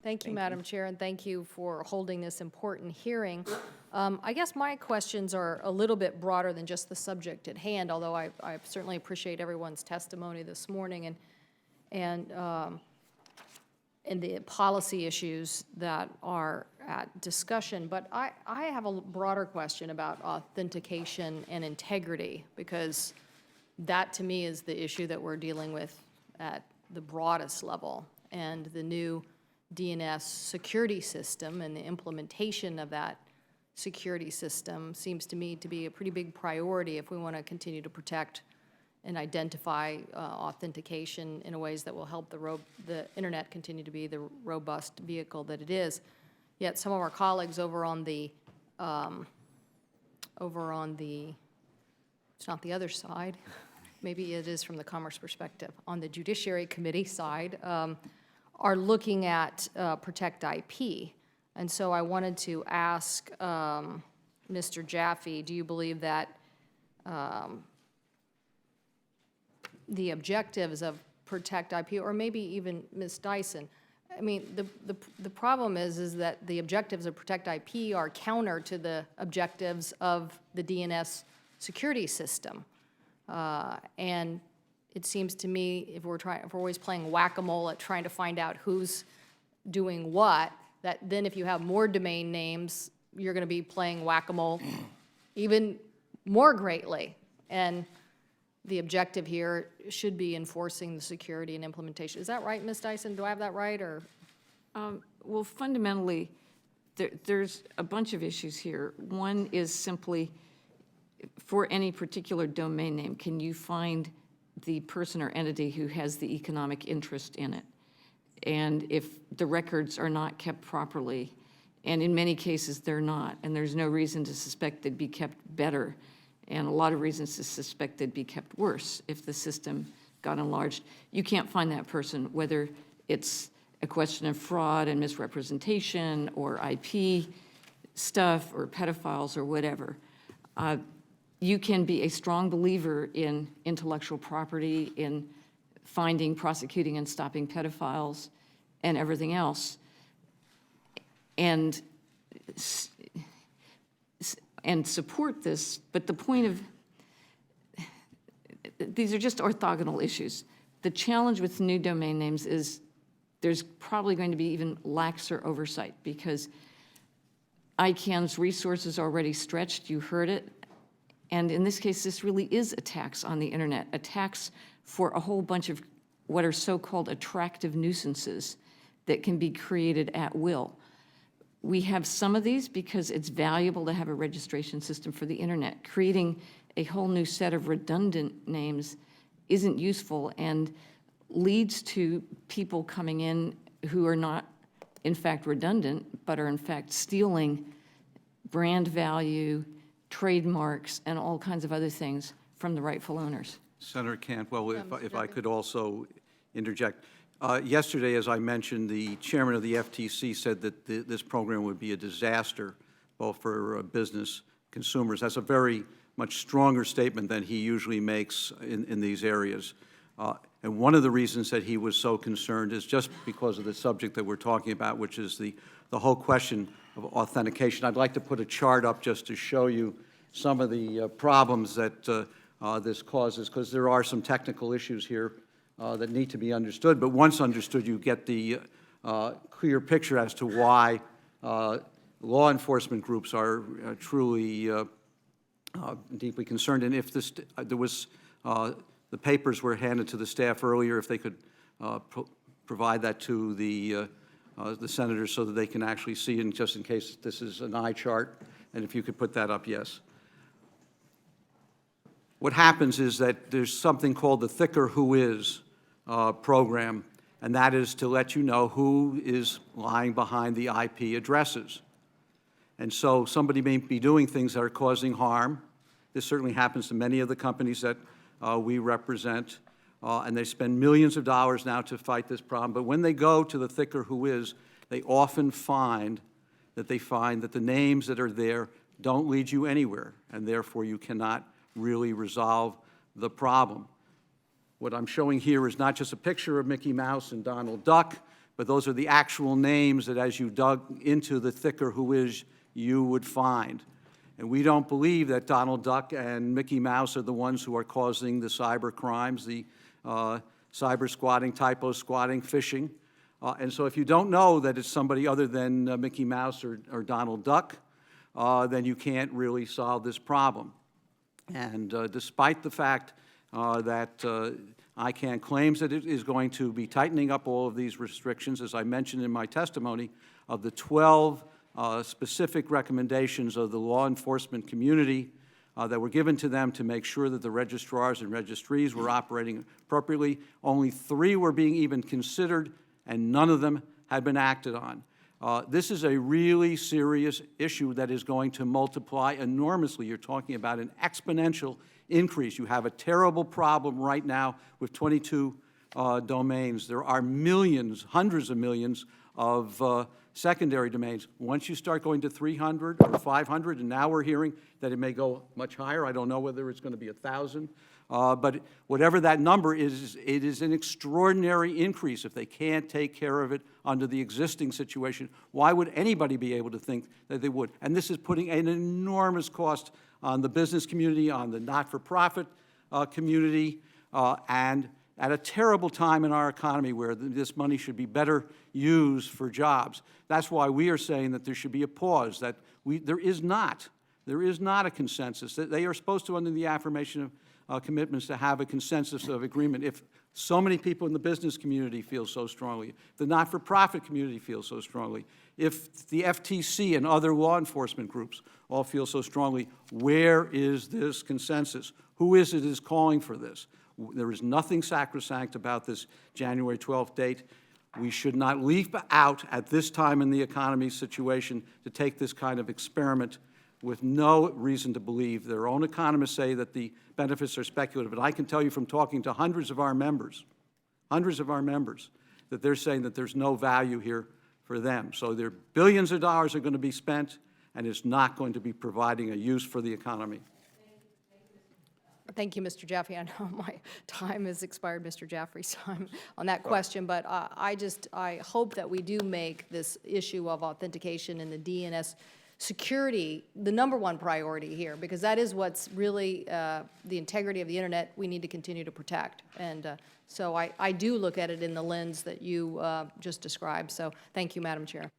Thank you, Madam Chair, and thank you for holding this important hearing. I guess my questions are a little bit broader than just the subject at hand, although I certainly appreciate everyone's testimony this morning and the policy issues that are at discussion. But I have a broader question about authentication and integrity, because that, to me, is the issue that we're dealing with at the broadest level. And the new DNS security system and the implementation of that security system seems to me to be a pretty big priority if we want to continue to protect and identify authentication in ways that will help the Internet continue to be the robust vehicle that it is. Yet some of our colleagues over on the, it's not the other side, maybe it is from the Commerce perspective, on the Judiciary Committee side, are looking at Protect IP. And so I wanted to ask Mr. Jaffe, do you believe that the objectives of Protect IP, or maybe even Ms. Dyson, I mean, the problem is that the objectives of Protect IP are counter to the objectives of the DNS security system. And it seems to me, if we're always playing whack-a-mole at trying to find out who's doing what, that then if you have more domain names, you're going to be playing whack-a-mole even more greatly. And the objective here should be enforcing the security and implementation. Is that right, Ms. Dyson? Do I have that right, or? Well, fundamentally, there's a bunch of issues here. One is simply, for any particular domain name, can you find the person or entity who has the economic interest in it? And if the records are not kept properly, and in many cases they're not, and there's no reason to suspect they'd be kept better, and a lot of reasons to suspect they'd be kept worse if the system got enlarged, you can't find that person, whether it's a question of fraud and misrepresentation or IP stuff or pedophiles or whatever. You can be a strong believer in intellectual property, in finding, prosecuting, and stopping pedophiles and everything else, and support this, but the point of, these are just orthogonal issues. The challenge with new domain names is there's probably going to be even laxer oversight, because ICANN's resources are already stretched, you heard it, and in this case, this really is a tax on the Internet, a tax for a whole bunch of what are so-called attractive nuisances that can be created at will. We have some of these because it's valuable to have a registration system for the Internet. Creating a whole new set of redundant names isn't useful and leads to people coming in who are not, in fact, redundant, but are, in fact, stealing brand value, trademarks, and all kinds of other things from the rightful owners. Senator Cantwell, if I could also interject. Yesterday, as I mentioned, the chairman of the FTC said that this program would be a disaster, both for business, consumers. That's a very much stronger statement than he usually makes in these areas. And one of the reasons that he was so concerned is just because of the subject that we're talking about, which is the whole question of authentication. I'd like to put a chart up just to show you some of the problems that this causes, because there are some technical issues here that need to be understood. But once understood, you get the clear picture as to why law enforcement groups are truly deeply concerned. And if this, there was, the papers were handed to the staff earlier, if they could provide that to the senators so that they can actually see, and just in case this is an eye chart, and if you could put that up, yes. What happens is that there's something called the Thicker Who Is program, and that is to let you know who is lying behind the IP addresses. And so somebody may be doing things that are causing harm. This certainly happens to many of the companies that we represent, and they spend millions of dollars now to fight this problem. But when they go to the Thicker Who Is, they often find that the names that are there don't lead you anywhere, and therefore you cannot really resolve the problem. What I'm showing here is not just a picture of Mickey Mouse and Donald Duck, but those are the actual names that as you dug into the thicker who is, you would find. And we don't believe that Donald Duck and Mickey Mouse are the ones who are causing the cyber crimes, the cyber squatting, typo squatting, phishing. And so if you don't know that it's somebody other than Mickey Mouse or Donald Duck, then you can't really solve this problem. And despite the fact that ICANN claims that it is going to be tightening up all of these restrictions, as I mentioned in my testimony, of the 12 specific recommendations of the law enforcement community that were given to them to make sure that the registrars and registries were operating appropriately, only 3 were being even considered, and none of them had been acted on. This is a really serious issue that is going to multiply enormously. You're talking about an exponential increase. You have a terrible problem right now with 22 domains. There are millions, hundreds of millions of secondary domains. Once you start going to 300 or 500, and now we're hearing that it may go much higher. I don't know whether it's going to be 1,000. But whatever that number is, it is an extraordinary increase. If they can't take care of it under the existing situation, why would anybody be able to think that they would? And this is putting an enormous cost on the business community, on the not-for-profit community, and at a terrible time in our economy where this money should be better used for jobs. That's why we are saying that there should be a pause, that there is not a consensus. They are supposed to, under the affirmation of commitments, to have a consensus of agreement. If so many people in the business community feel so strongly, if the not-for-profit community feels so strongly, if the FTC and other law enforcement groups all feel so strongly, where is this consensus? Who is it is calling for this? There is nothing sacrosanct about this January 12th date. We should not leap out at this time in the economy situation to take this kind of experiment with no reason to believe. Their own economists say that the benefits are speculative, but I can tell you from talking to hundreds of our members, that they're saying that there's no value here for them. So their billions of dollars are going to be spent, and it's not going to be providing a use for the economy. Thank you, Mr. Jaffe. I know my time has expired, Mr. Jaffrey's time on that question, but I hope that we do make this issue of authentication and the DNS security the #1 priority here, because that is what's really the integrity of the internet we need to continue to protect. And so I do look at it in the lens that you just described. So thank you, Madam Chair.